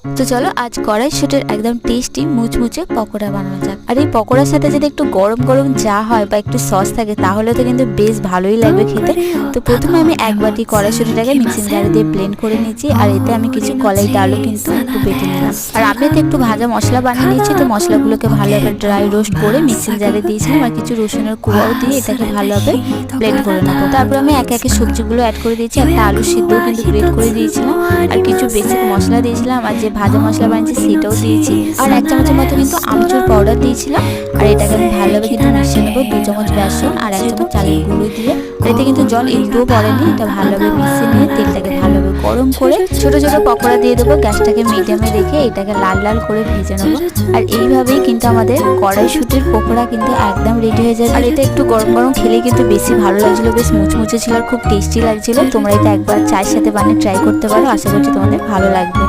তো চলো আজ কড়াইশুঁটির একদম টেস্টি মুচমুচে পকোড়া বানানো যাক। আর এই পকোড়ার সাথে যদি একটু গরম গরম চা হয় বা একটু সস থাকে তাহলে তো কিন্তু বেশ ভালোই লাগবে খেতে। তো প্রথমে আমি এক বাটি কড়াইশুঁটিটাকে মিক্সিং জারে দিয়ে ব্লেন্ড করে নিয়েছি, আর এতে আমি কিছু কলাই ডালও কিন্তু একটু বেটে নিলাম। আর আমি এতে একটু ভাজা মশলা বানিয়ে নিয়েছি, তো মশলাগুলোকে ভালোভাবে ড্রাই রোস্ট করে মিক্সিং জারে দিয়েছিলাম, আর কিছু রসুনের কোয়াও দিয়ে এটাকে ভালোভাবে ব্লেন্ড করে নেবো। তারপর আমি একে একে সবজিগুলো অ্যাড করে দিয়েছি, একটা আলু সিদ্ধও কিন্তু গ্রেট করে দিয়েছিলাম, আর কিছু বেসিক মশলা দিয়েছিলাম, আর যে ভাজা মশলা বানিয়েছি সেটাও দিয়েছি, আর 1 চামচের মতো কিন্তু আমচুর পাউডার দিয়েছিলাম। আর এটাকে আমি ভালোভাবে কিন্তু মিশিয়ে নেবো। 2 চামচ বেসন আর 1 চামচ চালের গুঁড়ো দিয়ে, এতে কিন্তু জল একটুও পড়েনি। এটা ভালোভাবে মিশিয়ে নিয়ে তেলটাকে ভালোভাবে গরম করে ছোট ছোট পকোড়া দিয়ে দেবো। গ্যাসটাকে মিডিয়ামে রেখে এটাকে লাল লাল করে ভেজে নেবো। আর এইভাবেই কিন্তু আমাদের কড়াইশুঁটির পকোড়া কিন্তু একদম রেডি হয়ে যায়। আর এটা একটু গরম গরম খেলে কিন্তু বেশি ভালো লাগছিল, বেশ মুচমুচে ছিল আর খুব টেস্টি লাগছিল। তোমরা এটা একবার চায়ের সাথে বানিয়ে ট্রাই করতে পারো, আশা করছি তোমাদের ভালো লাগবে।